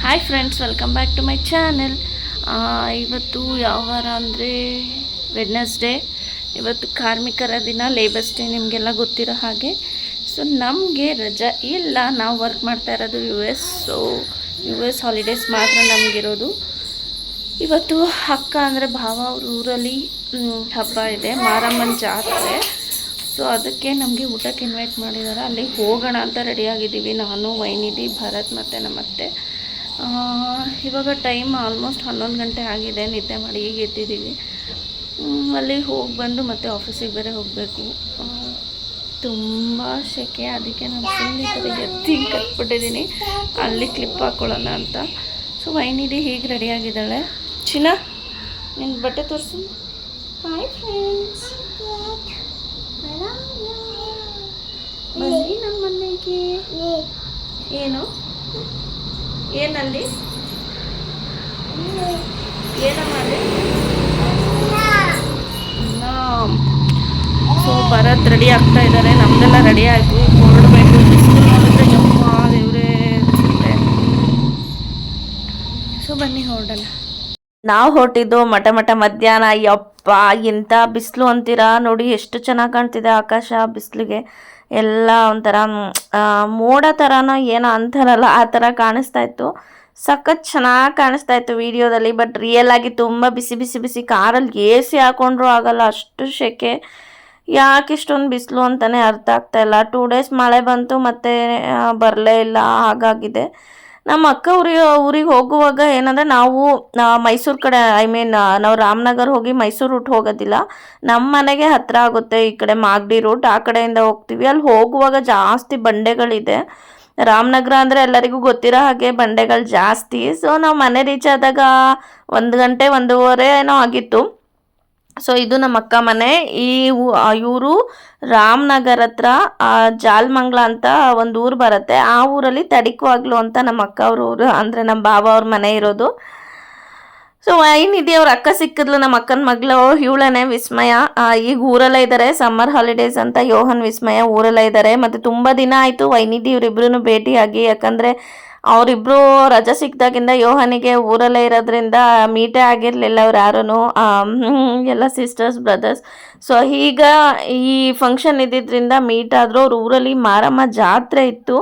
Hi friends, welcome back to my channel. ಇವತ್ತು ಯಾವ ವಾರ ಅಂದರೆ ವೆಡ್ನೆಸ್ಡೇ. ಇವತ್ತು ಕಾರ್ಮಿಕರ ದಿನ, ಲೇಬರ್ಸ್ ಡೇ, ನಿಮಗೆಲ್ಲ ಗೊತ್ತಿರೋ ಹಾಗೆ. ಸೊ ನಮಗೆ ರಜಾ ಇಲ್ಲ, ನಾವು ವರ್ಕ್ ಮಾಡ್ತಾ ಇರೋದು US. ಸೊ US ಹಾಲಿಡೇಸ್ ಮಾತ್ರ ನಮಗಿರೋದು. ಇವತ್ತು ಅಕ್ಕ ಅಂದರೆ ಭಾವ ಅವ್ರ ಊರಲ್ಲಿ ಹಬ್ಬ ಇದೆ, ಮಾರಮ್ಮನ ಜಾತ್ರೆ. ಸೊ ಅದಕ್ಕೆ ನಮಗೆ ಊಟಕ್ಕೆ ಇನ್ವೈಟ್ ಮಾಡಿದ್ದಾರೆ. ಅಲ್ಲಿಗೆ ಹೋಗೋಣ ಅಂತ ರೆಡಿಯಾಗಿದ್ದೀವಿ, ನಾನು, ವೈನಿಧಿ, ಭರತ್ ಮತ್ತು ನಮ್ಮತ್ತೆ. ಇವಾಗ ಟೈಮ್ ಆಲ್ಮೋಸ್ಟ್ 11 ಗಂಟೆ ಆಗಿದೆ. ನಿದ್ದೆ ಮಾಡಿ ಈಗ ಎದ್ದಿದ್ದೀವಿ. ಅಲ್ಲಿಗೆ ಹೋಗಿ ಬಂದು ಮತ್ತೆ ಆಫೀಸಿಗೆ ಬೇರೆ ಹೋಗಬೇಕು. ತುಂಬ ಸೆಕೆ, ಅದಕ್ಕೆ ನಾನು ಸುಮ್ಮನೆ ಈ ಥರ ಎತ್ತಿ ಕಟ್ಬಿಟ್ಟಿದ್ದೀನಿ, ಅಲ್ಲಿ ಕ್ಲಿಪ್ ಹಾಕ್ಕೊಳ್ಳೋಣ ಅಂತ. ಸೊ ವೈನಿಧಿ ಹೀಗೆ ರೆಡಿಯಾಗಿದ್ದಾಳೆ. ಚಿನ್ನ, ನಿನ್ನ ಬಟ್ಟೆ ತೋರಿಸು. ಹಾಯ್ ಫ್ರೆಂಡ್ಸ್, ಬನ್ನಿ ನಮ್ಮ ಮನೆಗೆ. ಏನು ಏನಲ್ಲಿ ಏನಮ್ಮಲ್ಲಿ ಸೊ ಭರತ್ ರೆಡಿ ಆಗ್ತಾ ಇದ್ದಾರೆ. ನಮ್ದೆಲ್ಲ ರೆಡಿ ಆಯಿತು, ಹೊರಡಬೇಕು. ಬಿಸಿಲು ನೋಡಿದ್ರೆ ಯಪ್ಪ ದೇವ್ರೇ ಅನಿಸುತ್ತೆ. ಸೊ ಬನ್ನಿ ಹೊರಡೋಣ. ನಾವು ಹೊರಟಿದ್ದು ಮಠ ಮಧ್ಯಾಹ್ನ. ಯಪ್ಪ ಎಂಥ ಬಿಸಿಲು ಅಂತೀರಾ ನೋಡಿ, ಎಷ್ಟು ಚೆನ್ನಾಗಿ ಕಾಣ್ತಿದೆ ಆಕಾಶ ಬಿಸಿಲಿಗೆ. ಎಲ್ಲ ಒಂಥರ ಮೋಡ ಥರನೋ ಏನೋ ಅಂತಾರಲ್ಲ, ಆ ಥರ ಕಾಣಿಸ್ತಾ ಇತ್ತು. ಸಖತ್ ಚೆನ್ನಾಗಿ ಕಾಣಿಸ್ತಾ ಇತ್ತು ವಿಡಿಯೋದಲ್ಲಿ. ಬಟ್ ರಿಯಲ್ ಆಗಿ ತುಂಬ ಬಿಸಿ ಕಾರಲ್ಲಿ AC ಹಾಕೊಂಡ್ರೂ ಆಗಲ್ಲ, ಅಷ್ಟು ಸೆಕೆ. ಯಾಕೆ ಇಷ್ಟೊಂದು ಬಿಸಿಲು ಅಂತಲೇ ಅರ್ಥ ಆಗ್ತಾ ಇಲ್ಲ. 2 ಡೇಸ್ ಮಳೆ ಬಂತು, ಮತ್ತೆ ಬರಲೇ ಇಲ್ಲ, ಹಾಗಾಗಿದೆ. ನಮ್ಮ ಅಕ್ಕ ಊರಿಗೆ ಹೋಗುವಾಗ ಏನಂದರೆ, ನಾವು ಮೈಸೂರು ಕಡೆ, ನಾವು ರಾಮನಗರ ಹೋಗಿ ಮೈಸೂರು ರೂಟ್ ಹೋಗೋದಿಲ್ಲ. ನಮ್ಮ ಮನೆಗೆ ಹತ್ತಿರ ಆಗುತ್ತೆ ಈ ಕಡೆ ಮಾಗಡಿ ರೂಟ್, ಆ ಕಡೆಯಿಂದ ಹೋಗ್ತೀವಿ. ಅಲ್ಲಿ ಹೋಗುವಾಗ ಜಾಸ್ತಿ ಬಂಡೆಗಳಿದೆ. ರಾಮನಗರ ಅಂದರೆ ಎಲ್ಲರಿಗೂ ಗೊತ್ತಿರೋ ಹಾಗೆ ಬಂಡೆಗಳು ಜಾಸ್ತಿ. ಸೊ ನಾವು ಮನೆ ರೀಚ್ ಆದಾಗ 1 ಗಂಟೆ 1:15 ಏನೋ ಆಗಿತ್ತು. ಸೊ ಇದು ನಮ್ಮ ಅಕ್ಕ ಮನೆ. ಇವರು ರಾಮನಗರ ಹತ್ರ ಜಾಲಮಂಗ್ಲ ಅಂತ ಒಂದು ಊರು ಬರುತ್ತೆ. ಆ ಊರಲ್ಲಿ ತಡಿಕವಾಗ್ಲು ಅಂತ ನಮ್ಮ ಅಕ್ಕ ಅವ್ರ ಊರು, ಅಂದರೆ ನಮ್ಮ ಬಾವ ಅವ್ರ ಮನೆ ಇರೋದು. ಸೊ ವೈನಿಧಿ ಅವ್ರ ಅಕ್ಕ ಸಿಕ್ಕಿದ್ಲು, ನಮ್ಮ ಅಕ್ಕನ ಮಗಳು. ಇವಳನೇ ವಿಸ್ಮಯ. ಈಗ ಊರಲ್ಲೇ ಇದ್ದಾರೆ, ಸಮ್ಮರ್ ಹಾಲಿಡೇಸ್ ಅಂತ. ಯೋಹನ್, ವಿಸ್ಮಯ ಊರಲ್ಲೇ ಇದ್ದಾರೆ. ಮತ್ತು ತುಂಬ ದಿನ ಆಯಿತು ವೈನಿಧಿ ಇವರಿಬ್ರು ಭೇಟಿಯಾಗಿ. ಯಾಕಂದರೆ ಅವರಿಬ್ಬರು ರಜೆ ಸಿಕ್ಕಿದಾಗಿಂದ ಯೋಹನಿಗೆ ಊರಲ್ಲೇ ಇರೋದ್ರಿಂದ ಮೀಟೇ ಆಗಿರಲಿಲ್ಲ ಅವ್ರು ಯಾರೂ, ಎಲ್ಲ ಸಿಸ್ಟರ್ಸ್ ಬ್ರದರ್ಸ್. ಸೊ ಈಗ ಈ ಫಂಕ್ಷನ್ ಇದ್ದಿದ್ದರಿಂದ ಮೀಟ್ ಆದರು. ಅವ್ರ ಊರಲ್ಲಿ ಮಾರಮ್ಮ ಜಾತ್ರೆ ಇತ್ತು.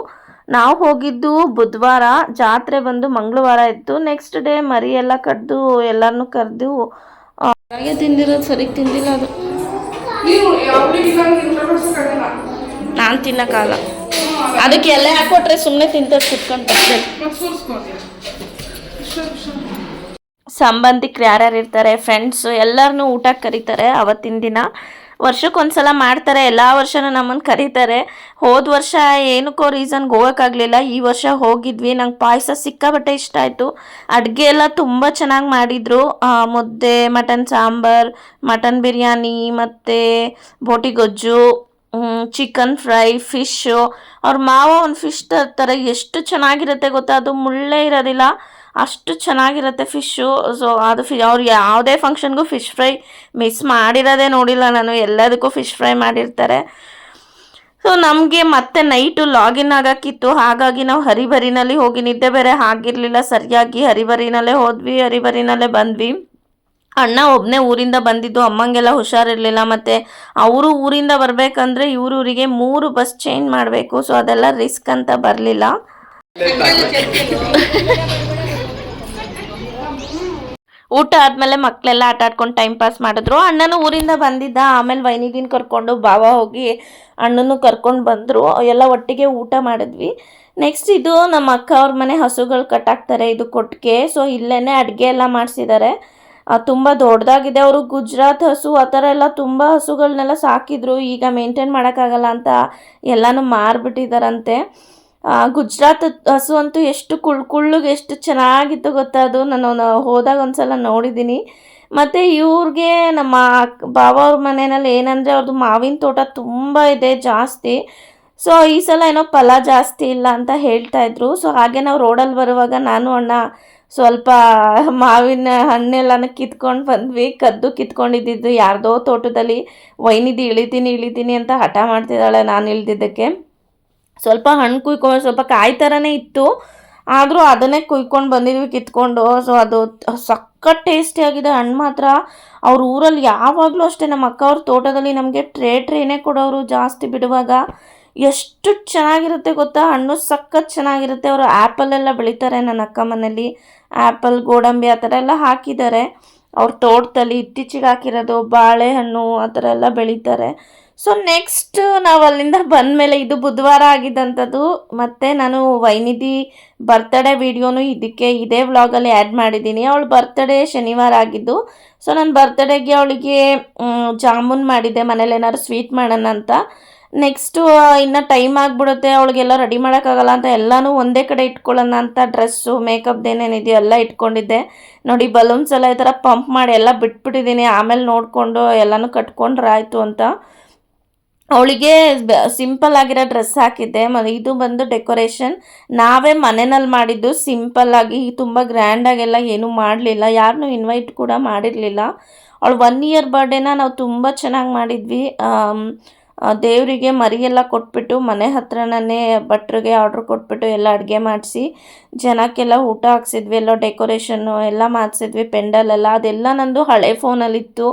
ನಾವು ಹೋಗಿದ್ದು ಬುಧವಾರ, ಜಾತ್ರೆ ಬಂದು ಮಂಗಳವಾರ ಇತ್ತು. ನೆಕ್ಸ್ಟ್ ಡೇ ಮರಿ ಎಲ್ಲ ಕಡ್ದು ಎಲ್ಲರನ್ನೂ ಕರೆದು ಹಾಗೆ ತಿಂದಿರೋದು, ಸರಿಗೆ ತಿಂದಿಲ್ಲ ಅದು. ನಾನು ತಿನ್ನೋಕ್ಕಾಗಲ್ಲ, ಅದಕ್ಕೆ ಎಲೆ ಹಾಕೊಟ್ರೆ ಸುಮ್ಮನೆ ತಿಂತಾರೆ ಕುತ್ಕೊಂಡು. ಸಂಬಂಧಿಕರು ಯಾರ್ಯಾರು ಇರ್ತಾರೆ, ಫ್ರೆಂಡ್ಸು ಎಲ್ಲರನ್ನೂ ಊಟಕ್ಕೆ ಕರೀತಾರೆ ಅವತ್ತಿನ ದಿನ. ವರ್ಷಕ್ಕೊಂದ್ಸಲ ಮಾಡ್ತಾರೆ, ಎಲ್ಲ ವರ್ಷನೂ ನಮ್ಮನ್ನು ಕರೀತಾರೆ. ಹೋದ ವರ್ಷ ಏನಕ್ಕೋ ರೀಸನ್ಗೆ ಹೋಗೋಕ್ಕಾಗಲಿಲ್ಲ, ಈ ವರ್ಷ ಹೋಗಿದ್ವಿ. ನಂಗೆ ಪಾಯಸ ಸಿಕ್ಕಾಬಟ್ಟೆ ಇಷ್ಟ ಆಯಿತು. ಅಡುಗೆ ಎಲ್ಲ ತುಂಬ ಚೆನ್ನಾಗಿ ಮಾಡಿದರು. ಮುದ್ದೆ, ಮಟನ್ ಸಾಂಬಾರ್, ಮಟನ್ ಬಿರಿಯಾನಿ, ಮತ್ತು ಬೋಟಿ ಗೊಜ್ಜು, ಚಿಕನ್ ಫ್ರೈ, ಫಿಶ್ಶು. ಅವ್ರ ಮಾವ ಒಂದು ಫಿಶ್ ತರ್ತಾರೆ, ಎಷ್ಟು ಚೆನ್ನಾಗಿರುತ್ತೆ ಗೊತ್ತಾ, ಅದು ಮುಳ್ಳೇ ಇರೋದಿಲ್ಲ, ಅಷ್ಟು ಚೆನ್ನಾಗಿರುತ್ತೆ ಫಿಶ್ಶು. ಸೊ ಅದು ಅವ್ರು ಯಾವುದೇ ಫಂಕ್ಷನ್ಗೂ ಫಿಶ್ ಫ್ರೈ ಮಿಸ್ ಮಾಡಿರೋದೇ ನೋಡಿಲ್ಲ ನಾನು, ಎಲ್ಲದಕ್ಕೂ ಫಿಶ್ ಫ್ರೈ ಮಾಡಿರ್ತಾರೆ. ಸೊ ನಮಗೆ ಮತ್ತೆ ನೈಟು ಲಾಗಿನ್ ಆಗೋಕ್ಕಿತ್ತು, ಹಾಗಾಗಿ ನಾವು ಹರಿಬರಿನಲ್ಲಿ ಹೋಗಿ, ನಿದ್ದೆ ಬೇರೆ ಆಗಿರಲಿಲ್ಲ ಸರಿಯಾಗಿ. ಹರಿಬರಿನಲ್ಲೇ ಹೋದ್ವಿ, ಹರಿಬರಿನಲ್ಲೇ ಬಂದ್ವಿ. ಅಣ್ಣ ಒಬ್ಬನೇ ಊರಿಂದ ಬಂದಿದ್ದು, ಅಮ್ಮಂಗೆಲ್ಲ ಹುಷಾರಿರಲಿಲ್ಲ. ಮತ್ತು ಅವರು ಊರಿಂದ ಬರಬೇಕಂದ್ರೆ ಊರಿಗೆ 3 ಬಸ್ ಚೇಂಜ್ ಮಾಡಬೇಕು. ಸೊ ಅದೆಲ್ಲ ರಿಸ್ಕ್ ಅಂತ ಬರಲಿಲ್ಲ. ಊಟ ಆದಮೇಲೆ ಮಕ್ಕಳೆಲ್ಲ ಆಟ ಆಡ್ಕೊಂಡು ಟೈಮ್ ಪಾಸ್ ಮಾಡಿದ್ರು. ಅಣ್ಣನೂ ಊರಿಂದ ಬಂದಿದ್ದ. ಆಮೇಲೆ ವೈನಿಧಿನ ಕರ್ಕೊಂಡು ಬಾವ ಹೋಗಿ ಅಣ್ಣನೂ ಕರ್ಕೊಂಡು ಬಂದರು. ಎಲ್ಲ ಒಟ್ಟಿಗೆ ಊಟ ಮಾಡಿದ್ವಿ. ನೆಕ್ಸ್ಟ್ ಇದು ನಮ್ಮ ಅಕ್ಕ ಅವ್ರ ಮನೆ, ಹಸುಗಳು ಕಟ್ಟಾಕ್ತಾರೆ, ಇದು ಕೊಟ್ಟಿಗೆ. ಸೊ ಇಲ್ಲೇ ಅಡುಗೆ ಎಲ್ಲ ಮಾಡಿಸಿದ್ದಾರೆ. ತುಂಬ ದೊಡ್ಡದಾಗಿದೆ. ಅವರು ಗುಜರಾತ್ ಹಸು ಆ ಥರ ಎಲ್ಲ ತುಂಬ ಹಸುಗಳನ್ನೆಲ್ಲ ಸಾಕಿದ್ರು. ಈಗ ಮೇಂಟೈನ್ ಮಾಡೋಕ್ಕಾಗಲ್ಲ ಅಂತ ಎಲ್ಲನೂ ಮಾರಿಬಿಟ್ಟಿದ್ದಾರಂತೆ. ಗುಜರಾತ್ ಹಸು ಅಂತೂ ಎಷ್ಟು ಕುಳ್ಳುಗೆ ಎಷ್ಟು ಚೆನ್ನಾಗಿತ್ತು ಗೊತ್ತಾ, ಅದು ನಾನು ಹೋದಾಗ ಒಂದ್ಸಲ ನೋಡಿದ್ದೀನಿ. ಮತ್ತು ಇವ್ರಿಗೆ ನಮ್ಮ ಬಾವ ಅವ್ರ ಮನೆಯಲ್ಲಿ ಏನಂದರೆ, ಅವ್ರದ್ದು ಮಾವಿನ ತೋಟ ತುಂಬ ಇದೆ, ಜಾಸ್ತಿ. ಸೊ ಈ ಸಲ ಏನೋ ಫಲ ಜಾಸ್ತಿ ಇಲ್ಲ ಅಂತ ಹೇಳ್ತಾಯಿದ್ರು. ಸೊ ಹಾಗೆ ನಾವು ರೋಡಲ್ಲಿ ಬರುವಾಗ ನಾನು ಅಣ್ಣ ಸ್ವಲ್ಪ ಮಾವಿನ ಹಣ್ಣೆಲ್ಲನೂ ಕಿತ್ಕೊಂಡು ಬಂದ್ವಿ. ಕಿತ್ಕೊಂಡಿದ್ದು ಯಾರ್ದೋ ತೋಟದಲ್ಲಿ. ವೈನಿಧಿ ಇಳಿತೀನಿ ಅಂತ ಹಠ ಮಾಡ್ತಿದ್ದಾಳೆ ನಾನು ಇಳ್ದಿದ್ದಕ್ಕೆ. ಸ್ವಲ್ಪ ಹಣ್ಣು ಕುಯ್ಕೊಂಡು ಸ್ವಲ್ಪ ಕಾಯಿ ಥರನೇ ಇತ್ತು, ಆದರೂ ಅದನ್ನೇ ಕುಯ್ಕೊಂಡು ಬಂದಿದ್ವಿ ಕಿತ್ಕೊಂಡು. ಸೊ ಅದು ಸಖತ್ ಟೇಸ್ಟಿಯಾಗಿದೆ ಹಣ್ಣು ಮಾತ್ರ. ಅವ್ರ ಊರಲ್ಲಿ ಯಾವಾಗಲೂ ಅಷ್ಟೇ ನಮ್ಮ ಅಕ್ಕ ಅವ್ರ ತೋಟದಲ್ಲಿ ನಮಗೆ ಟ್ರೇನೇ ಕೊಡೋರು ಜಾಸ್ತಿ ಬಿಡುವಾಗ. ಎಷ್ಟು ಚೆನ್ನಾಗಿರುತ್ತೆ ಗೊತ್ತಾ, ಹಣ್ಣು ಸಖತ್ ಚೆನ್ನಾಗಿರುತ್ತೆ. ಅವರು ಆ್ಯಪಲ್ಲೆಲ್ಲ ಬೆಳೀತಾರೆ ನನ್ನ ಅಕ್ಕ ಮನೇಲಿ. ಆ್ಯಪಲ್, ಗೋಡಂಬಿ ಆ ಥರ ಎಲ್ಲ ಹಾಕಿದ್ದಾರೆ ಅವ್ರ ತೋಟದಲ್ಲಿ. ಇತ್ತೀಚೆಗೆ ಹಾಕಿರೋದು ಬಾಳೆಹಣ್ಣು ಆ ಥರ ಎಲ್ಲ ಬೆಳೀತಾರೆ. ಸೊ ನೆಕ್ಸ್ಟ್ ನಾವು ಅಲ್ಲಿಂದ ಬಂದಮೇಲೆ, ಇದು ಬುಧವಾರ ಆಗಿದ್ದಂಥದ್ದು. ಮತ್ತು ನಾನು ವೈನಿಧಿ ಬರ್ತ್ಡೇ ವಿಡಿಯೋನು ಇದೇ ವ್ಲಾಗಲ್ಲಿ ಆ್ಯಡ್ ಮಾಡಿದ್ದೀನಿ. ಅವಳು ಬರ್ತ್ಡೇ ಶನಿವಾರ ಆಗಿದ್ದು. ಸೊ ನನ್ನ ಬರ್ತ್ಡೇಗೆ ಅವಳಿಗೆ ಜಾಮೂನ್ ಮಾಡಿದ್ದೆ, ಮನೇಲಿ ಏನಾದ್ರು ಸ್ವೀಟ್ ಮಾಡೋಣ ಅಂತ. ನೆಕ್ಸ್ಟು ಇನ್ನು ಟೈಮ್ ಆಗಿಬಿಡುತ್ತೆ, ಅವಳಿಗೆಲ್ಲ ರೆಡಿ ಮಾಡೋಕ್ಕಾಗಲ್ಲ ಅಂತ ಎಲ್ಲನೂ ಒಂದೇ ಕಡೆ ಇಟ್ಕೊಳ್ಳೋಣ ಅಂತ ಡ್ರೆಸ್ಸು, ಮೇಕಪ್ದೇನೇನಿದೆಯೋ ಎಲ್ಲ ಇಟ್ಕೊಂಡಿದ್ದೆ. ನೋಡಿ ಬಲೂನ್ಸ್ ಎಲ್ಲ ಈ ಥರ ಪಂಪ್ ಮಾಡಿ ಎಲ್ಲ ಬಿಟ್ಬಿಟ್ಟಿದ್ದೀನಿ. ಆಮೇಲೆ ನೋಡಿಕೊಂಡು ಎಲ್ಲನೂ ಕಟ್ಕೊಂಡ್ರೆ ಆಯಿತು ಅಂತ. ಅವಳಿಗೆ ಸಿಂಪಲ್ ಆಗಿರೋ ಡ್ರೆಸ್ ಹಾಕಿದ್ದೆ. ಇದು ಬಂದು ಡೆಕೋರೇಷನ್ ನಾವೇ ಮನೆಯಲ್ಲಿ ಮಾಡಿದ್ದು, ಸಿಂಪಲ್ಲಾಗಿ, ತುಂಬ ಗ್ರ್ಯಾಂಡಾಗೆಲ್ಲ ಏನೂ ಮಾಡಲಿಲ್ಲ, ಯಾರನ್ನೂ ಇನ್ವೈಟ್ ಕೂಡ ಮಾಡಿರಲಿಲ್ಲ. ಅವಳು 1 ಇಯರ್ ಬರ್ಡೇನ ನಾವು ತುಂಬ ಚೆನ್ನಾಗಿ ಮಾಡಿದ್ವಿ. ದೇವರಿಗೆ ಮರಿಯೆಲ್ಲ ಕೊಟ್ಬಿಟ್ಟು ಮನೆ ಹತ್ರನೇ ಭಟ್ರಿಗೆ ಆರ್ಡ್ರ್ ಕೊಟ್ಬಿಟ್ಟು ಎಲ್ಲ ಅಡುಗೆ ಮಾಡಿಸಿ ಜನಕ್ಕೆಲ್ಲ ಊಟ ಹಾಕ್ಸಿದ್ವಿ. ಎಲ್ಲ ಡೆಕೋರೇಷನ್ನು ಎಲ್ಲ ಮಾಡಿಸಿದ್ವಿ, ಪೆಂಡಲೆಲ್ಲ. ಅದೆಲ್ಲ ನಂದು ಹಳೆ ಫೋನಲ್ಲಿತ್ತು,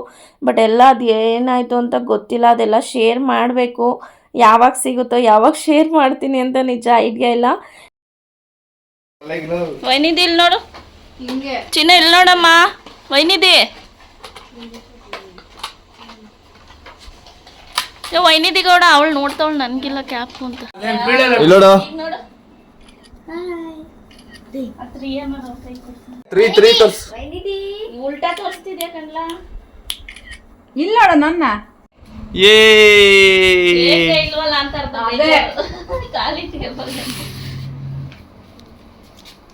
ಬಟ್ ಎಲ್ಲ ಅದು ಏನಾಯಿತು ಅಂತ ಗೊತ್ತಿಲ್ಲ. ಅದೆಲ್ಲ ಶೇರ್ ಮಾಡಬೇಕು, ಯಾವಾಗ ಸಿಗುತ್ತೋ ಯಾವಾಗ ಶೇರ್ ಮಾಡ್ತೀನಿ ಅಂತ ನಿಜ ಐಡಿಯಾ ಇಲ್ಲ. ವೈನಿಧಿ ಇಲ್ಲಿ ನೋಡು, ಚಿನ್ನ ಇಲ್ಲಿ ನೋಡಮ್ಮ ವೈನಿಧಿ. ವೈನಿಧಿ ಗೌಡ ಅವಳು ನೋಡ್ತಾವಳು ನನಗಿಲ್ಲ ಕ್ಯಾಪ್ ಅಂತ. ಉಲ್ಟಾ ತೋರಿಸ್ತಿದ್ಯಾ ಕಣ್ಲ? ಇಲ್ಲ ನೋಡ ನನ್ನ ಇಲ್ವಲ್ಲ ಅಂತ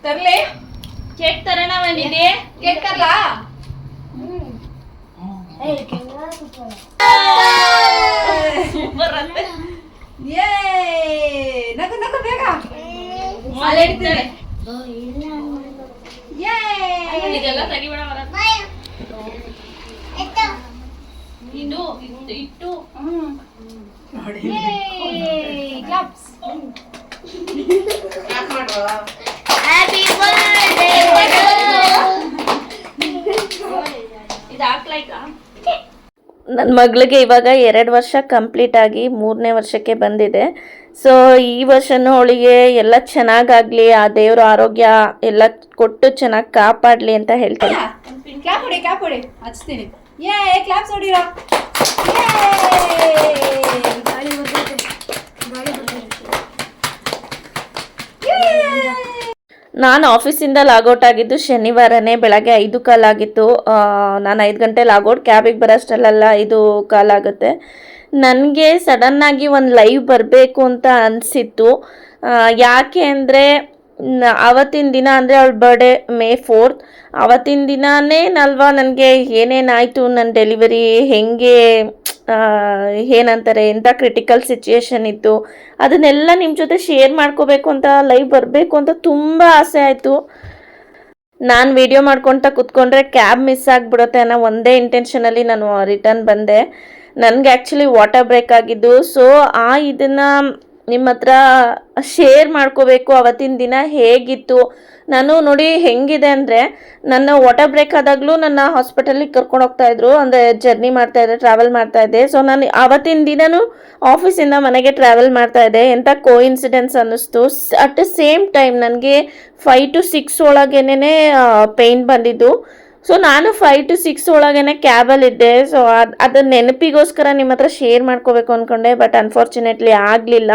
ತರ್ಲಿ ಕೇಕ್ ತರೋಣ ವೈನಿಧಿ? ಕೇಕ್ ತರ್ಲ? ಸೂಪರ್ ಅಂತೆ. ನಗು ನಗು ಬೇಗ ಇದೆಲ್ಲ ತೆಗಿಬೇಡ ಇದು ಇಟ್ಟು ಹ್ಯಾಪಿ ಬರ್ತ್ಡೇ ಇದು ಹಾಕ್ಲಾಯ್ತಾ? ನನ್ನ ಮಗಳಿಗೆ ಇವಾಗ 2 ವರ್ಷ ಕಂಪ್ಲೀಟ್ ಆಗಿ 3ನೇ ವರ್ಷಕ್ಕೆ ಬಂದಿದೆ. ಸೊ ಈ ವರ್ಷನೂ ಅವಳಿಗೆ ಎಲ್ಲ ಚೆನ್ನಾಗಾಗಲಿ, ಆ ದೇವ್ರ ಆರೋಗ್ಯ ಎಲ್ಲ ಕೊಟ್ಟು ಚೆನ್ನಾಗಿ ಕಾಪಾಡಲಿ ಅಂತ ಹೇಳ್ತೀನಿ. ಕ್ಲಾಪ್ ಹೊಡಿ ಹಚ್ತೀನಿ. ಕ್ಲಾಪ್ಸ್ ಹೊಡಿರೋ. ನಾನು ಆಫೀಸಿಂದ ಲಾಗೌಟ್ ಆಗಿದ್ದು ಶನಿವಾರನೇ ಬೆಳಗ್ಗೆ 5 ಕಾಲಾಗಿತ್ತು. ನಾನು 5 ಗಂಟೆ ಲಾಗೌಟ್, ಕ್ಯಾಬಿಗೆ ಬರೋಷ್ಟರಲ್ಲೆಲ್ಲ 5 ಕಾಲಾಗುತ್ತೆ. ನನಗೆ ಸಡನ್ನಾಗಿ ಒಂದು ಲೈವ್ ಬರಬೇಕು ಅಂತ ಅನಿಸಿತ್ತು. ಯಾಕೆ ಅಂದರೆ ಆವತ್ತಿನ ದಿನ ಅಂದರೆ ಅವಳ ಬರ್ಡೇ May 4th. ಆವತ್ತಿನ ದಿನವೇ ಅಲ್ವಾ ನನಗೆ ಏನೇನಾಯಿತು, ನನ್ನ ಡೆಲಿವರಿ ಹೆಂಗೆ, ಏನಂತಾರೆ, ಎಂಥ ಕ್ರಿಟಿಕಲ್ ಸಿಚುಯೇಷನ್ ಇತ್ತು, ಅದನ್ನೆಲ್ಲ ನಿಮ್ಮ ಜೊತೆ ಶೇರ್ ಮಾಡ್ಕೋಬೇಕು ಅಂತ, ಲೈವ್ ಬರಬೇಕು ಅಂತ ತುಂಬ ಆಸೆ ಆಯಿತು. ನಾನು ವಿಡಿಯೋ ಮಾಡ್ಕೊತ ಕೂತ್ಕೊಂಡ್ರೆ ಕ್ಯಾಬ್ ಮಿಸ್ ಆಗಿಬಿಡುತ್ತೆ ಅನ್ನೋ ಒಂದೇ ಇಂಟೆನ್ಷನಲ್ಲಿ ನಾನು ರಿಟರ್ನ್ ಬಂದೆ. ನನಗೆ ಆ್ಯಕ್ಚುಲಿ ವಾಟರ್ ಬ್ರೇಕ್ ಆಗಿದ್ದು. ಸೊ ಇದನ್ನು ನಿಮ್ಮ ಹತ್ರ ಶೇರ್ ಮಾಡ್ಕೋಬೇಕು. ಅವತ್ತಿನ ದಿನ ಹೇಗಿತ್ತು, ನಾನು ನೋಡಿ ಹೆಂಗಿದೆ ಅಂದರೆ, ನನ್ನ ವಾಟರ್ ಬ್ರೇಕ್ ಆದಾಗಲೂ ನನ್ನ ಹಾಸ್ಪಿಟಲಿಗೆ ಕರ್ಕೊಂಡು ಹೋಗ್ತಾಯಿದ್ರು, ಅಂದರೆ ಜರ್ನಿ ಮಾಡ್ತಾಯಿದ್ದೆ, ಟ್ರಾವೆಲ್ ಮಾಡ್ತಾಯಿದ್ದೆ. ಸೊ ನಾನು ಆವತ್ತಿನ ದಿನವೂ ಆಫೀಸಿಂದ ಮನೆಗೆ ಟ್ರಾವೆಲ್ ಮಾಡ್ತಾಯಿದ್ದೆ. ಎಂಥ ಕೋಇನ್ಸಿಡೆನ್ಸ್ ಅನ್ನಿಸ್ತು. ಅಟ್ ದ ಸೇಮ್ ಟೈಮ್ ನನಗೆ 5 to 6 ಒಳಗೇನೆ ಪೇಯ್ನ್ ಬಂದಿದ್ದು. ಸೊ ನಾನು 5 to 6 ಒಳಗೇನೆ ಕ್ಯಾಬಲ್ಲಿದ್ದೆ. ಸೊ ಅದನ್ನ ನೆನಪಿಗೋಸ್ಕರ ನಿಮ್ಮ ಹತ್ರ ಶೇರ್ ಮಾಡ್ಕೋಬೇಕು ಅಂದ್ಕೊಂಡೆ, ಬಟ್ ಅನ್ಫಾರ್ಚುನೇಟ್ಲಿ ಆಗಲಿಲ್ಲ.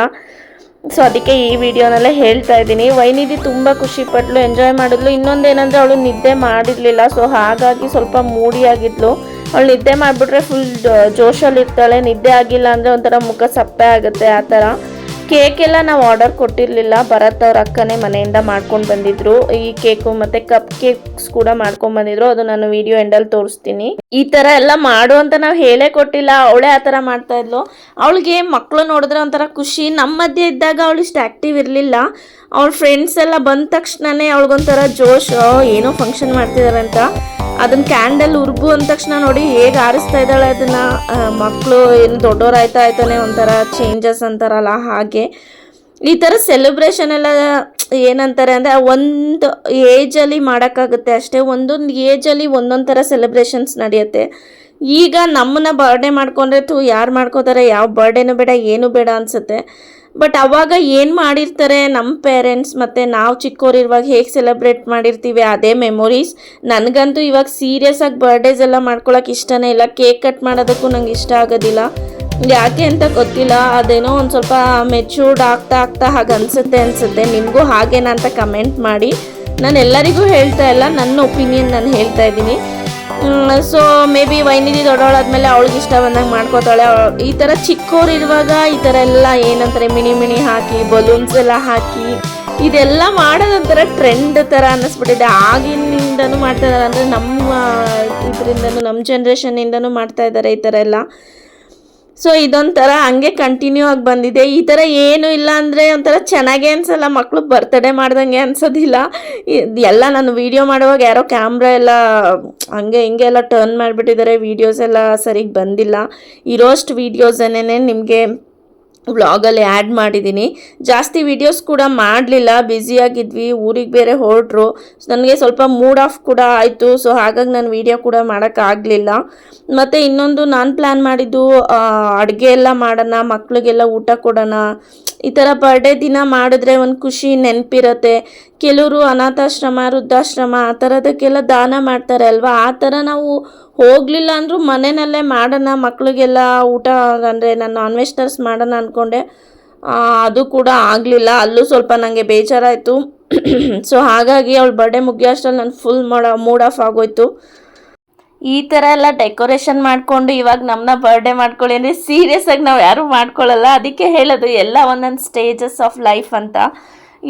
ಸೊ ಅದಕ್ಕೆ ಈ ವಿಡಿಯೋನಲ್ಲೇ ಹೇಳ್ತಾ ಇದ್ದೀನಿ. ವೈನಿಧಿ ತುಂಬ ಖುಷಿಪಟ್ಲು, ಎಂಜಾಯ್ ಮಾಡಿದ್ಲು. ಇನ್ನೊಂದೇನೆಂದರೆ ಅವಳು ನಿದ್ದೆ ಮಾಡಿರಲಿಲ್ಲ. ಸೊ ಹಾಗಾಗಿ ಸ್ವಲ್ಪ ಮೂಡಿಯಾಗಿದ್ಲು. ಅವಳು ನಿದ್ದೆ ಮಾಡಿಬಿಟ್ರೆ ಫುಲ್ ಜೋಶಲ್ಲಿರ್ತಾಳೆ, ನಿದ್ದೆ ಆಗಿಲ್ಲ ಅಂದರೆ ಒಂಥರ ಮುಖ ಸಪ್ಪೆ ಆಗುತ್ತೆ, ಆ ಥರ. ಕೇಕೆಲ್ಲ ನಾವು ಆರ್ಡರ್ ಕೊಟ್ಟಿರಲಿಲ್ಲ, ಭರತ್ ಅವ್ರ ಅಕ್ಕನೇ ಮನೆಯಿಂದ ಮಾಡ್ಕೊಂಡು ಬಂದಿದ್ರು. ಈ ಕೇಕು ಮತ್ತು ಕಪ್ ಕೇಕ್ಸ್ ಕೂಡ ಮಾಡ್ಕೊಂಡು ಬಂದಿದ್ರು, ಅದು ನಾನು ವಿಡಿಯೋ ಎಂಡಲ್ಲಿ ತೋರಿಸ್ತೀನಿ. ಈ ಥರ ಎಲ್ಲ ಮಾಡು ಅಂತ ನಾವು ಹೇಳೇ ಕೊಟ್ಟಿಲ್ಲ, ಅವಳೇ ಆ ಥರ ಮಾಡ್ತಾಯಿದ್ಲು. ಅವಳಿಗೆ ಮಕ್ಕಳು ನೋಡಿದ್ರೆ ಒಂಥರ ಖುಷಿ. ನಮ್ಮ ಮಧ್ಯೆ ಇದ್ದಾಗ ಅವಳು ಇಷ್ಟು ಆ್ಯಕ್ಟಿವ್ ಇರಲಿಲ್ಲ. ಅವಳ ಫ್ರೆಂಡ್ಸ್ ಎಲ್ಲ ಬಂದ ತಕ್ಷಣವೇ ಅವಳಿಗೊಂಥರ ಜೋಶ್, ಏನೋ ಫಂಕ್ಷನ್ ಮಾಡ್ತಿದ್ದಾರೆ ಅಂತ. ಅದನ್ನು ಕ್ಯಾಂಡಲ್ ಉರ್ಬು ಅಂದ ತಕ್ಷಣ ನೋಡಿ ಹೇಗೆ ಆರಿಸ್ತಾ ಇದ್ದಾಳೆ ಅದನ್ನು. ಮಕ್ಕಳು ಏನು ದೊಡ್ಡವರಾಯ್ತಾನೆ ಒಂಥರ ಚೇಂಜಸ್ ಅಂತಾರಲ್ಲ ಹಾಗೆ. ಈ ಥರ ಸೆಲೆಬ್ರೇಷನ್ ಎಲ್ಲ ಏನಂತಾರೆ ಅಂದರೆ ಒಂದು ಏಜಲ್ಲಿ ಮಾಡೋಕ್ಕಾಗುತ್ತೆ ಅಷ್ಟೇ. ಒಂದೊಂದು ಏಜಲ್ಲಿ ಒಂದೊಂದು ಥರ ಸೆಲೆಬ್ರೇಷನ್ಸ್ ನಡೆಯುತ್ತೆ. ಈಗ ನಮ್ಮನ್ನ ಬರ್ಡೇ ಮಾಡ್ಕೊಂಡ್ರೆ ಯಾರು ಮಾಡ್ಕೋತಾರೆ, ಯಾವ ಬರ್ಡೇನೂ ಬೇಡ ಏನೂ ಬೇಡ ಅನಿಸುತ್ತೆ. ಬಟ್ ಅವಾಗ ಏನು ಮಾಡಿರ್ತಾರೆ ನಮ್ಮ ಪೇರೆಂಟ್ಸ್ ಮತ್ತು ನಾವು ಚಿಕ್ಕವರಿರುವಾಗ ಹೇಗೆ ಸೆಲೆಬ್ರೇಟ್ ಮಾಡಿರ್ತೀವಿ ಅದೇ ಮೆಮೊರೀಸ್. ನನಗಂತೂ ಇವಾಗ ಸೀರಿಯಸ್ ಆಗಿ ಬರ್ಡೇಸ್ ಎಲ್ಲ ಮಾಡ್ಕೊಳಕ್ಕೆ ಇಷ್ಟನೇ ಇಲ್ಲ. ಕೇಕ್ ಕಟ್ ಮಾಡೋದಕ್ಕೂ ನಂಗೆ ಇಷ್ಟ ಆಗೋದಿಲ್ಲ. ಯಾಕೆ ಅಂತ ಗೊತ್ತಿಲ್ಲ. ಅದೇನೋ ಒಂದು ಸ್ವಲ್ಪ ಮೆಚೂರ್ಡ್ ಆಗ್ತಾ ಹಾಗೆ ಅನಿಸುತ್ತೆ. ನಿಮಗೂ ಹಾಗೇನಾ ಅಂತ ಕಮೆಂಟ್ ಮಾಡಿ. ನಾನು ಎಲ್ಲರಿಗೂ ಹೇಳ್ತಾ ಇಲ್ಲ, ನನ್ನ ಒಪಿನಿಯನ್ ನಾನು ಹೇಳ್ತಾ ಇದ್ದೀನಿ. ಸೊ ಮೇ ಬಿ ವೈನಿಧಿ ದೊಡ್ಡವಳಾದ್ಮೇಲೆ ಅವಳಿಗೆ ಇಷ್ಟ ಬಂದಂಗೆ ಮಾಡ್ಕೋತಾಳೆ. ಈ ಥರ ಚಿಕ್ಕವರಿರುವಾಗ ಈ ಥರ ಎಲ್ಲ ಏನಂತಾರೆ ಮಿಣಿ ಹಾಕಿ ಬಲೂನ್ಸ್ ಎಲ್ಲ ಹಾಕಿ ಇದೆಲ್ಲ ಮಾಡೋದೊಂಥರ ಟ್ರೆಂಡ್ ಥರ ಅನ್ನಿಸ್ಬಿಟ್ಟಿದೆ. ಆಗಿನಿಂದನೂ ಮಾಡ್ತಾ ಇದ್ದಾರೆ, ಅಂದರೆ ನಮ್ಮ ಇದರಿಂದನೂ ನಮ್ಮ ಜನ್ರೇಷನ್ನಿಂದನೂ ಮಾಡ್ತಾ ಇದ್ದಾರೆ ಈ ಥರ ಎಲ್ಲ. ಸೊ ಇದೊಂಥರ ಹಂಗೆ ಕಂಟಿನ್ಯೂ ಆಗಿ ಬಂದಿದೆ. ಈ ಥರ ಏನೂ ಇಲ್ಲ ಅಂದರೆ ಒಂಥರ ಚೆನ್ನಾಗೇ ಅನಿಸಲ್ಲ, ಮಕ್ಕಳು ಬರ್ತಡೇ ಮಾಡ್ದಂಗೆ ಅನ್ಸೋದಿಲ್ಲ. ಎಲ್ಲ ನಾನು ವೀಡಿಯೋ ಮಾಡುವಾಗ ಯಾರೋ ಕ್ಯಾಮ್ರಾ ಎಲ್ಲ ಹಂಗೆ ಹಿಂಗೆ ಎಲ್ಲ ಟರ್ನ್ ಮಾಡಿಬಿಟ್ಟಿದ್ದಾರೆ, ವೀಡಿಯೋಸ್ ಎಲ್ಲ ಸರಿಗೆ ಬಂದಿಲ್ಲ. ಇರೋಷ್ಟು ವೀಡಿಯೋಸನ್ನೇ ನಿಮಗೆ ವ್ಲಾಗಲ್ಲಿ ಆ್ಯಡ್ ಮಾಡಿದ್ದೀನಿ. ಜಾಸ್ತಿ ವೀಡಿಯೋಸ್ ಕೂಡ ಮಾಡಲಿಲ್ಲ, ಬ್ಯುಸಿಯಾಗಿದ್ವಿ, ಊರಿಗೆ ಬೇರೆ ಹೊರಟ್ರು. ನನಗೆ ಸ್ವಲ್ಪ ಮೂಡ್ ಆಫ್ ಕೂಡ ಆಯಿತು. ಸೊ ಹಾಗಾಗಿ ನಾನು ವೀಡಿಯೋ ಕೂಡ ಮಾಡೋಕ್ಕಾಗಲಿಲ್ಲ. ಮತ್ತು ಇನ್ನೊಂದು ನಾನು ಪ್ಲ್ಯಾನ್ ಮಾಡಿದ್ದು ಅಡುಗೆ ಎಲ್ಲ ಮಾಡೋಣ, ಮಕ್ಕಳಿಗೆಲ್ಲ ಊಟ ಕೊಡೋಣ. ಈ ಥರ ಬರ್ಡೇ ದಿನ ಮಾಡಿದ್ರೆ ಒಂದು ಖುಷಿ ನೆನಪಿರುತ್ತೆ. ಕೆಲವರು ಅನಾಥಾಶ್ರಮ, ವೃದ್ಧಾಶ್ರಮ ಆ ಥರದಕ್ಕೆಲ್ಲ ದಾನ ಮಾಡ್ತಾರೆ ಅಲ್ವಾ. ಆ ಥರ ನಾವು ಹೋಗಲಿಲ್ಲ ಅಂದರೂ ಮನೆಯಲ್ಲೇ ಮಾಡೋಣ, ಮಕ್ಕಳಿಗೆಲ್ಲ ಊಟ ಅಂದರೆ ನಾನು ನಾನ್ ವೆಜ್ ತರಿಸಿ ಮಾಡೋಣ ಅಂದ್ಕೊಂಡೆ. ಅದು ಕೂಡ ಆಗಲಿಲ್ಲ. ಅಲ್ಲೂ ಸ್ವಲ್ಪ ನನಗೆ ಬೇಜಾರಾಯಿತು. ಸೊ ಹಾಗಾಗಿ ಅವಳು ಬರ್ಡೇ ಮುಗಿಯೋ ಅಷ್ಟರಲ್ಲಿ ನಾನು ಫುಲ್ ಮೂಡ್ ಆಫ್ ಆಗೋಯ್ತು. ಈ ಥರ ಎಲ್ಲ ಡೆಕೋರೇಷನ್ ಮಾಡಿಕೊಂಡು ಇವಾಗ ನಮ್ಮನ್ನ ಬರ್ಡೇ ಮಾಡ್ಕೊಳ್ಳಿ ಅಂದರೆ ಸೀರಿಯಸ್ ಆಗಿ ನಾವು ಯಾರೂ ಮಾಡ್ಕೊಳ್ಳಲ್ಲ. ಅದಕ್ಕೆ ಹೇಳೋದು ಎಲ್ಲ ಒಂದೊಂದು ಸ್ಟೇಜಸ್ ಆಫ್ ಲೈಫ್ ಅಂತ.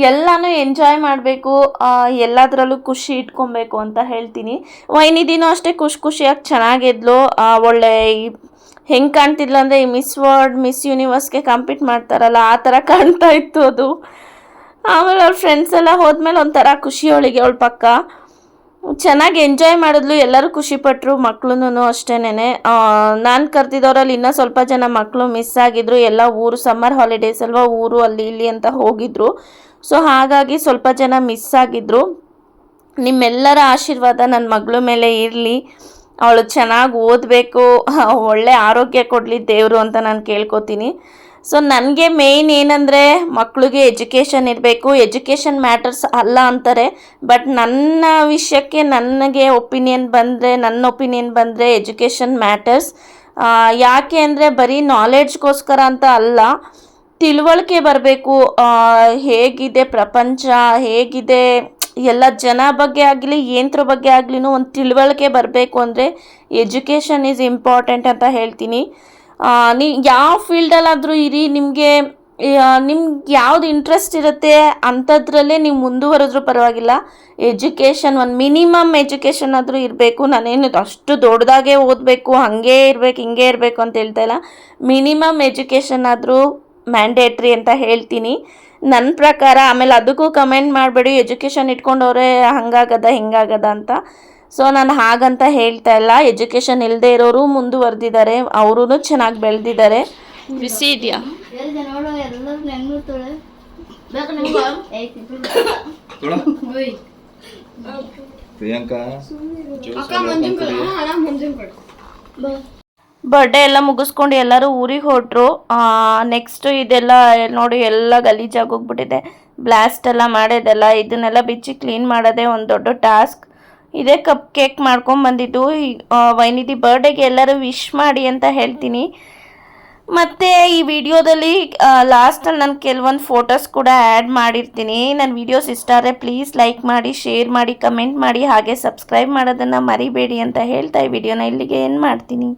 ಎಲ್ಲನೂ ಎಂಜಾಯ್ ಮಾಡಬೇಕು, ಎಲ್ಲದರಲ್ಲೂ ಖುಷಿ ಇಟ್ಕೊಬೇಕು ಅಂತ ಹೇಳ್ತೀನಿ. ವೈನಿಧಿನೂ ಅಷ್ಟೇ ಖುಷಿಯಾಗಿ ಚೆನ್ನಾಗಿದ್ಲು. ಒಳ್ಳೆ ಹೆಂಗೆ ಕಾಣ್ತಿದ್ಲು ಅಂದರೆ ಈ ಮಿಸ್ ವರ್ಲ್ಡ್, ಮಿಸ್ ಯೂನಿವರ್ಸ್ಗೆ ಕಂಪೀಟ್ ಮಾಡ್ತಾರಲ್ಲ ಆ ಥರ ಕಾಣ್ತಾ ಇತ್ತು ಅದು. ಆಮೇಲೆ ಅವ್ಳ ಫ್ರೆಂಡ್ಸ್ ಎಲ್ಲ ಹೋದ್ಮೇಲೆ ಒಂಥರ ಖುಷಿ ಅವಳಿಗೆ. ಅವಳ ಪಕ್ಕ ಚೆನ್ನಾಗಿ ಎಂಜಾಯ್ ಮಾಡಿದ್ಲು, ಎಲ್ಲರೂ ಖುಷಿಪಟ್ಟರು, ಮಕ್ಕಳು ಅಷ್ಟೇನೆ. ನಾನು ಕರೆದಿದ್ದವರಲ್ಲಿ ಇನ್ನೂ ಸ್ವಲ್ಪ ಜನ ಮಕ್ಕಳು ಮಿಸ್ ಆಗಿದ್ರು. ಎಲ್ಲ ಊರು ಸಮ್ಮರ್ ಹಾಲಿಡೇಸ್ ಅಲ್ವಾ, ಊರು ಅಲ್ಲಿ ಇಲ್ಲಿ ಅಂತ ಹೋಗಿದ್ರು. ಸೊ ಹಾಗಾಗಿ ಸ್ವಲ್ಪ ಜನ ಮಿಸ್ ಆಗಿದ್ರು. ನಿಮ್ಮೆಲ್ಲರ ಆಶೀರ್ವಾದ ನನ್ನ ಮಗಳ ಮೇಲೆ ಇರಲಿ. ಅವಳು ಚೆನ್ನಾಗಿ ಓದಬೇಕು, ಒಳ್ಳೆ ಆರೋಗ್ಯ ಕೊಡಲಿ ದೇವರು ಅಂತ ನಾನು ಕೇಳ್ಕೊತೀನಿ. ಸೊ ನನಗೆ ಮೇಯ್ನ್ ಏನಂದರೆ ಮಕ್ಕಳಿಗೆ ಎಜುಕೇಷನ್ ಇರಬೇಕು. ಎಜುಕೇಷನ್ ಮ್ಯಾಟರ್ಸ್ ಅಲ್ಲ ಅಂತಾರೆ, ಬಟ್ ನನ್ನ ವಿಷಯಕ್ಕೆ ನನ್ನ ಒಪಿನಿಯನ್ ಬಂದರೆ ಎಜುಕೇಷನ್ ಮ್ಯಾಟರ್ಸ್. ಯಾಕೆ ಅಂದರೆ ಬರೀ ನಾಲೆಡ್ಜ್ಗೋಸ್ಕರ ಅಂತ ಅಲ್ಲ, ತಿಳುವಳಿಕೆ ಬರಬೇಕು. ಹೇಗಿದೆ ಪ್ರಪಂಚ, ಹೇಗಿದೆ ಎಲ್ಲ ಜನ ಬಗ್ಗೆ ಆಗಲಿ ಏನರ ಬಗ್ಗೆ ಆಗಲಿ ಒಂದು ತಿಳುವಳಿಕೆ ಬರಬೇಕು ಅಂದರೆ ಎಜುಕೇಷನ್ ಈಸ್ ಇಂಪಾರ್ಟೆಂಟ್ ಅಂತ ಹೇಳ್ತೀನಿ. ನೀವು ಯಾವ ಫೀಲ್ಡಲ್ಲಾದರೂ ಇರಿ, ನಿಮಗೆ ಯಾವ್ದು ಇಂಟ್ರೆಸ್ಟ್ ಇರುತ್ತೆ ಅಂಥದ್ರಲ್ಲೇ ನೀವು ಮುಂದುವರೆದ್ರೂ ಪರವಾಗಿಲ್ಲ. ಎಜುಕೇಷನ್ ಒಂದು ಮಿನಿಮಮ್ ಎಜುಕೇಷನ್ ಆದರೂ ಇರಬೇಕು. ನಾನೇನು ಅಷ್ಟು ದೊಡ್ಡದಾಗೆ ಓದಬೇಕು, ಹಾಗೆ ಇರಬೇಕು ಹಿಂಗೆ ಇರಬೇಕು ಅಂತ ಹೇಳ್ತಾ ಇಲ್ಲ. ಮಿನಿಮಮ್ ಎಜುಕೇಷನ್ ಆದರೂ ಮ್ಯಾಂಡೇಟ್ರಿ ಅಂತ ಹೇಳ್ತೀನಿ ನನ್ನ ಪ್ರಕಾರ. ಆಮೇಲೆ ಅದಕ್ಕೂ ಕಮೆಂಟ್ ಮಾಡಬೇಡಿ ಎಜುಕೇಷನ್ ಇಟ್ಕೊಂಡವ್ರೆ ಹಂಗಾಗದ ಹಿಂಗಾಗದ ಅಂತ. ಸೊ ನಾನು ಹಾಗಂತ ಹೇಳ್ತಾ ಇಲ್ಲ. ಎಜುಕೇಷನ್ ಇಲ್ಲದೆ ಇರೋರು ಮುಂದುವರೆದಿದ್ದಾರೆ, ಅವರೂ ಚೆನ್ನಾಗಿ ಬೆಳೆದಿದ್ದಾರೆ. ಬಿಸಿ ಇದೆಯಾ? ಬರ್ಡೇ ಎಲ್ಲ ಮುಗಿಸ್ಕೊಂಡು ಎಲ್ಲರೂ ಊರಿಗೆ ಹೊರಟ್ರು. ನೆಕ್ಸ್ಟ್ ಇದೆಲ್ಲ ನೋಡಿ ಎಲ್ಲ ಗಲೀಜಾಗಿ ಹೋಗ್ಬಿಟ್ಟಿದೆ. ಬ್ಲಾಸ್ಟ್ ಎಲ್ಲ ಮಾಡೋದೆಲ್ಲ ಇದನ್ನೆಲ್ಲ ಬಿಚ್ಚಿ ಕ್ಲೀನ್ ಮಾಡೋದೇ ಒಂದು ದೊಡ್ಡ ಟಾಸ್ಕ್. ಇದೇ ಕಪ್ ಕೇಕ್ ಮಾಡ್ಕೊಂಬಂದಿದ್ದು. ವೈನಿಧಿ ಬರ್ಡೇಗೆ ಎಲ್ಲರೂ ವಿಶ್ ಮಾಡಿ ಅಂತ ಹೇಳ್ತೀನಿ. ಮತ್ತು ಈ ವಿಡಿಯೋದಲ್ಲಿ ಲಾಸ್ಟಲ್ಲಿ ನಾನು ಕೆಲವೊಂದು ಫೋಟೋಸ್ ಕೂಡ ಆ್ಯಡ್ ಮಾಡಿರ್ತೀನಿ. ನನ್ನ ವೀಡಿಯೋಸ್ ಇಷ್ಟ ಆದರೆ ಪ್ಲೀಸ್ ಲೈಕ್ ಮಾಡಿ, ಶೇರ್ ಮಾಡಿ, ಕಮೆಂಟ್ ಮಾಡಿ, ಹಾಗೆ ಸಬ್ಸ್ಕ್ರೈಬ್ ಮಾಡೋದನ್ನು ಮರಿಬೇಡಿ ಅಂತ ಹೇಳ್ತಾ ಈ ವಿಡಿಯೋನ ಇಲ್ಲಿಗೆ ಏನು ಮಾಡ್ತೀನಿ.